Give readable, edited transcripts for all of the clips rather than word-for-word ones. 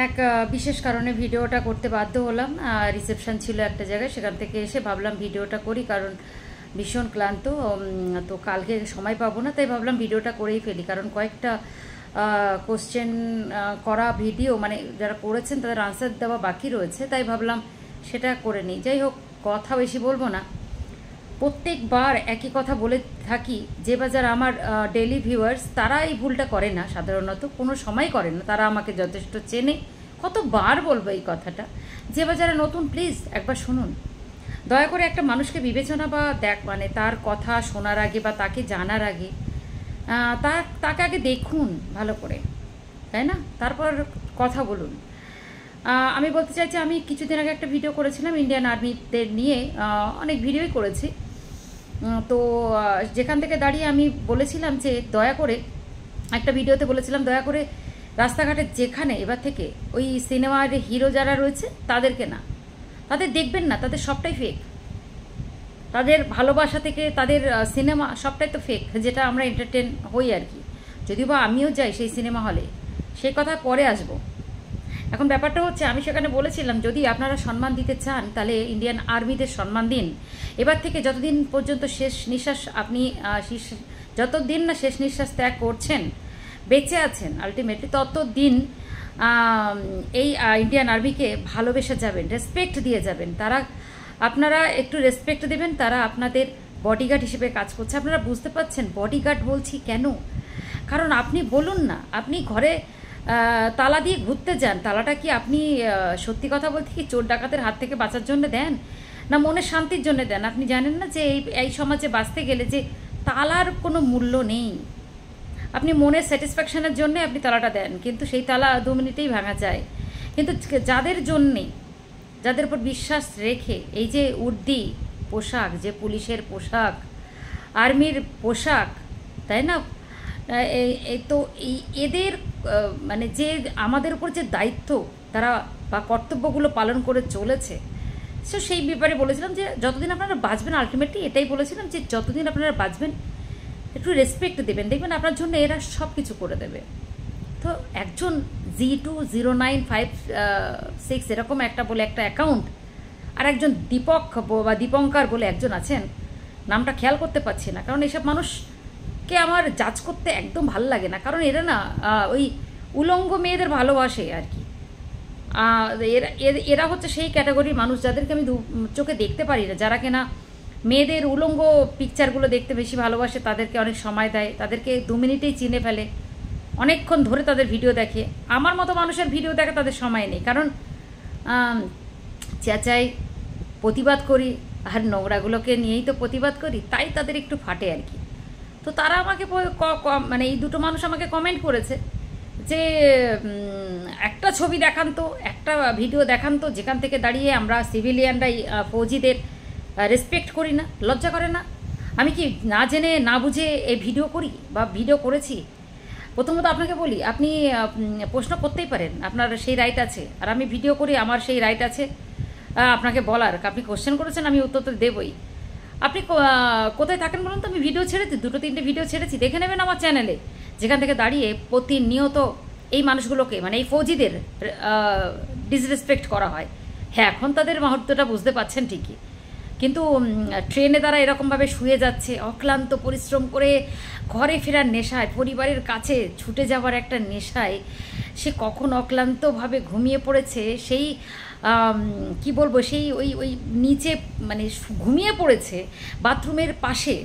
এক বিশেষ কারণে ভিডিওটা করতে বাধ্য হলাম। রিসেপশন ছিল একটা জায়গায়, সেখান থেকে এসে ভাবলাম ভিডিওটা করি, কারণ ভীষণ ক্লান্ত। তো কালকে সময় পাবো না, তাই ভাবলাম ভিডিওটা করেই ফেলি, কারণ কয়েকটা কোশ্চেন করা ভিডিও মানে যারা করেছেন তাদের আনসার দেওয়া বাকি রয়েছে, তাই ভাবলাম সেটা করে নিই। যাই হোক, কথা বেশি বলবো না। প্রত্যেকবার একই কথা বলে থাকি, যে বা যারা আমার ডেইলি ভিউয়ার্স তারা এই ভুলটা করে না, সাধারণত কোনো সময় করে না, তারা আমাকে যথেষ্ট চেনে। কতবার বলবো এই কথাটা, যে বা যারা নতুন প্লিজ একবার শুনুন। দয়া করে একটা মানুষকে বিবেচনা বা মানে তার কথা শোনার আগে বা তাকে জানার আগে তাকে আগে দেখুন ভালো করে, তাই না? তারপর কথা বলুন। আমি বলতে চাইছি, আমি কিছুদিন আগে একটা ভিডিও করেছিলাম ইন্ডিয়ান আর্মিদের নিয়ে, অনেক ভিডিওই করেছি। তো যেখান থেকে দাঁড়িয়ে আমি বলেছিলাম যে দয়া করে, একটা ভিডিওতে বলেছিলাম দয়া করে রাস্তাঘাটে যেখানে এবার থেকে ওই সিনেমার হিরো যারা রয়েছে তাদেরকে না, তাদের দেখবেন না, তাদের সবটাই ফেক। তাদের ভালোবাসা থেকে তাদের সিনেমা সবটাই তো ফেক, যেটা আমরা এন্টারটেন হই আর কি। যদিও বা আমিও যাই সেই সিনেমা হলে, সেই কথা পরে আসবো। এখন ব্যাপারটা হচ্ছে, আমি সেখানে বলেছিলাম যদি আপনারা সম্মান দিতে চান তাহলে ইন্ডিয়ান আর্মিদের সম্মান দিন। এবার থেকে যতদিন পর্যন্ত শেষ নিঃশ্বাস আপনি যতদিন না শেষ নিঃশ্বাস ত্যাগ করছেন, বেঁচে আছেন আলটিমেটলি, ততদিন এই ইন্ডিয়ান আর্মিকে ভালোবেসে যাবেন, রেসপেক্ট দিয়ে যাবেন। আপনারা একটু রেসপেক্ট দেবেন, তারা আপনাদের বডিগার্ড হিসেবে কাজ করছে। আপনারা বুঝতে পারছেন বডিগার্ড বলছি কেন? কারণ আপনি বলুন না, আপনি ঘরে তালা দিয়ে ঘুরতে যান, তালাটা কি আপনি সত্যি কথা বলতে কি চোর ডাকাতের হাত থেকে বাঁচার জন্য দেন, না মনের শান্তির জন্য দেন? আপনি জানেন না যে এই সমাজে বাঁচতে গেলে যে তালার কোনো মূল্য নেই। আপনি মনের স্যাটিসফ্যাকশনের জন্যে আপনি তালাটা দেন, কিন্তু সেই তালা 2 মিনিটেই ভাঙা যায়। কিন্তু যাদের জন্যে, যাদের উপর বিশ্বাস রেখে এই যে উর্দি পোশাক, যে পুলিশের পোশাক, আর্মির পোশাক, তাই না? তো এদের মানে যে আমাদের উপর যে দায়িত্ব তারা বা কর্তব্যগুলো পালন করে চলেছে, সো সেই ব্যাপারে বলেছিলাম যে যতদিন আপনারা বাঁচবেন, আলটিমেটলি এটাই বলেছিলাম যে যতদিন আপনারা বাঁচবেন একটু রেসপেক্ট দেবেন, দেখবেন আপনার জন্য এরা সব কিছু করে দেবে। তো একজন G209556 এরকম একটা বলে একটা অ্যাকাউন্ট, আর একজন দীপক বা দীপঙ্কর বলে একজন আছেন, নামটা খেয়াল করতে পারছি না, কারণ এসব মানুষকে আমার জাজ করতে একদম ভালো লাগে না, কারণ এরা না ওই উলঙ্গ মেয়েদের ভালোবাসে আর কি। এরা হচ্ছে সেই ক্যাটাগরির মানুষ যাদেরকে আমি চোখে দেখতে পারি না, যারা কিনা মেয়েদের উলঙ্গ পিকচারগুলো দেখতে বেশি ভালোবাসে, তাদেরকে অনেক সময় দেয়, তাদেরকে 2 মিনিটেই চিনে ফেলে, অনেকক্ষণ ধরে তাদের ভিডিও দেখে। আমার মতো মানুষের ভিডিও দেখা তাদের সময় নেই, কারণ চেঁচাই, প্রতিবাদ করি, আর নোংরাগুলোকে নিয়েই তো প্রতিবাদ করি, তাই তাদের একটু ফাটে আর কি। তো তারা আমাকে মানে এই দুটো মানুষ আমাকে কমেন্ট করেছে যে একটা ছবি দেখান তো, একটা ভিডিও দেখান তো যেখান থেকে দাঁড়িয়ে আমরা সিভিলিয়ানরাই ফৌজিদের রেসপেক্ট করি না, লজ্জা করে না? আমি কি না জেনে না বুঝে এই ভিডিও করি বা ভিডিও করেছি? প্রথমত আপনাকে বলি, আপনি প্রশ্ন করতেই পারেন, আপনার সেই রাইট আছে, আর আমি ভিডিও করি, আমার সেই রাইট আছে আপনাকে বলার। আপনি কোশ্চেন করেছেন, আমি উত্তর তো দেবই। আপনি কোথায় থাকেন বলুন তো? আমি ভিডিও ছেড়েছি, 2-3টে ভিডিও ছেড়েছি, দেখে নেবেন আমার চ্যানেলে, যেখান থেকে দাঁড়িয়ে প্রতিনিয়ত এই মানুষগুলোকে মানে এই ফৌজিদের ডিসরেসপেক্ট করা হয়। হ্যাঁ, এখন তাদের মুহূর্তটা বুঝতে পারছেন ঠিকই, কিন্তু ট্রেনে তারা এরকমভাবে শুয়ে যাচ্ছে, অক্লান্ত পরিশ্রম করে ঘরে ফেরার নেশায়, পরিবারের কাছে ছুটে যাওয়ার একটা নেশায় সে কখন অক্লান্তভাবে ঘুমিয়ে পড়েছে, সেই কি বলবো, সেই ওই নিচে মানে ঘুমিয়ে পড়েছে বাথরুমের পাশে।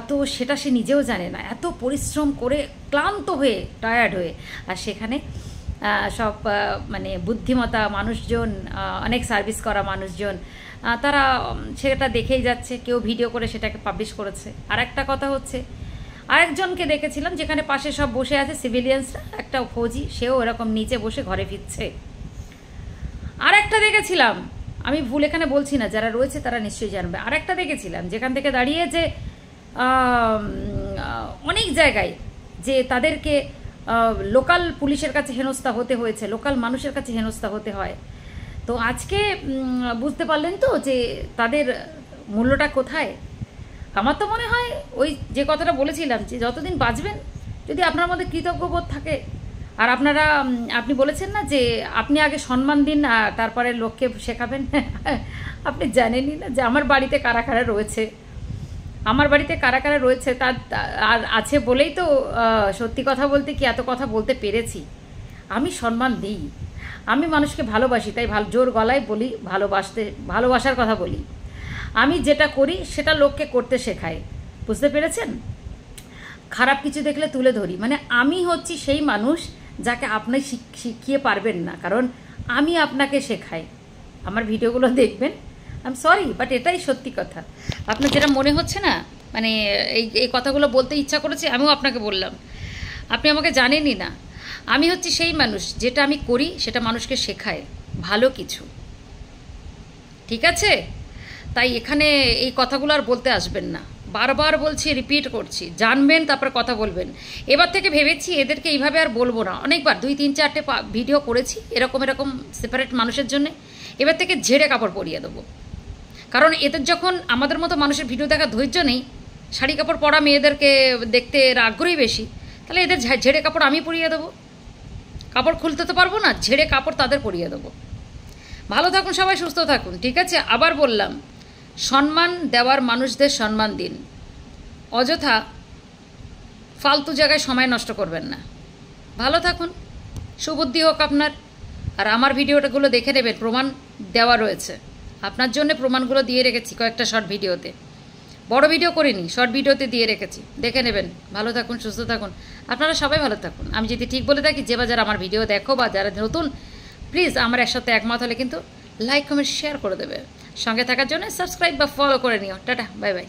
তো সেটা সে নিজেও জানে না, এত পরিশ্রম করে ক্লান্ত হয়ে, টায়ার্ড হয়ে, আর সেখানে সব মানে বুদ্ধিমত্তা মানুষজন, অনেক সার্ভিস করা মানুষজন, তারা সেটা দেখেই যাচ্ছে, কেউ ভিডিও করে সেটাকে পাবলিশ করেছে। আর একটা কথা হচ্ছে, আরেকজনকে দেখেছিলাম যেখানে পাশে সব বসে আছে সিভিলিয়ানসরা, একটা ফৌজি, সেও এরকম নিচে বসে ঘরে ফিরছে। আর একটা দেখেছিলাম, আমি ভুল এখানে বলছি না, যারা রয়েছে তারা নিশ্চয়ই জানবে, আর একটা দেখেছিলাম যেখান থেকে দাঁড়িয়ে যে অনেক জায়গায় যে তাদেরকে লোকাল পুলিশের কাছে হেনস্থা হতে হয়েছে, লোকাল মানুষের কাছে হেনস্থা হতে হয়। তো আজকে বুঝতে পারলেন তো যে তাদের মূল্যটা কোথায়? আমার তো মনে হয় ওই যে কথাটা বলেছিলাম যে যতদিন বাঁচবেন, যদি আপনার মধ্যে কৃতজ্ঞবোধ থাকে, আর আপনারা আপনি বলেছেন না যে আপনি আগে সম্মান দিন তারপরে লোককে শেখাবেন। আপনি জানেনই না যে আমার বাড়িতে কারা কারা রয়েছে, আমার বাড়িতে কারা কারা রয়েছে তার আর আছে বলেই তো সত্যি কথা বলতে কি এত কথা বলতে পেরেছি। আমি সম্মান দিই, আমি মানুষকে ভালোবাসি, তাই জোর গলায় বলি, ভালোবাসার কথা বলি। আমি যেটা করি সেটা লোককে করতে শেখাই, বুঝতে পেরেছেন? খারাপ কিছু দেখলে তুলে ধরি, মানে আমি হচ্ছি সেই মানুষ যাকে আপনি শিখিয়ে পারবেন না, কারণ আমি আপনাকে শেখাই। আমার ভিডিওগুলো দেখবেন, আই এম সরি বাট এটাই সত্যি কথা। আপনার যেটা মনে হচ্ছে না, মানে এই কথাগুলো বলতে ইচ্ছা করেছে, আমিও আপনাকে বললাম। আপনি আমাকে জানেনই না। আমি হচ্ছি সেই মানুষ যেটা আমি করি সেটা মানুষকে শেখায় ভালো কিছু, ঠিক আছে? তাই এখানে এই কথাগুলো আর বলতে আসবেন না, বারবার বলছি, রিপিট করছি, জানবেন তারপর কথা বলবেন। এবার থেকে ভেবেছি এদেরকে এইভাবে আর বলবো না। অনেকবার 2-3-4টে ভিডিও করেছি এরকম সেপারেট মানুষের জন্য। এবার থেকে ঝেড়ে কাপড় পরিয়ে দেবো, কারণ এদের যখন আমাদের মতো মানুষের ভিডিও দেখার ধৈর্য নেই, শাড়ি কাপড় পরা মেয়েদেরকে দেখতে এর আগ্রহী বেশি, তাহলে এদের ঝেড়ে কাপড় আমি পরিয়ে দেবো। কাপড় খুলতে তো পারবো না, ঝেড়ে কাপড় তাদের পরিয়ে দেবো। ভালো থাকুন সবাই, সুস্থ থাকুন, ঠিক আছে? আবার বললাম, সম্মান দেওয়ার মানুষদের সম্মান দিন, অযথা ফালতু জায়গায় সময় নষ্ট করবেন না। ভালো থাকুন, সুবুদ্ধি হোক আপনার। আর আমার ভিডিওটাগুলো দেখে নেবেন, প্রমাণ দেওয়া রয়েছে আপনার জন্য, প্রমাণগুলো দিয়ে রেখেছি কয়েকটা শর্ট ভিডিওতে। বড় ভিডিও করিনি, শর্ট ভিডিওতে দিয়ে রেখেছি, দেখে নেবেন। ভালো থাকুন, সুস্থ থাকুন, আপনারা সবাই ভালো থাকুন। আমি যদি ঠিক বলে থাকি, যে বা যারা আমার ভিডিও দেখো বা যারা নতুন, প্লিজ আমার একসাথে একমত হলে কিন্তু লাইক কমেন্ট শেয়ার করে দেবে। সঙ্গে থাকার জন্য সাবস্ক্রাইব বা ফলো করে নিও। Tata, bye bye.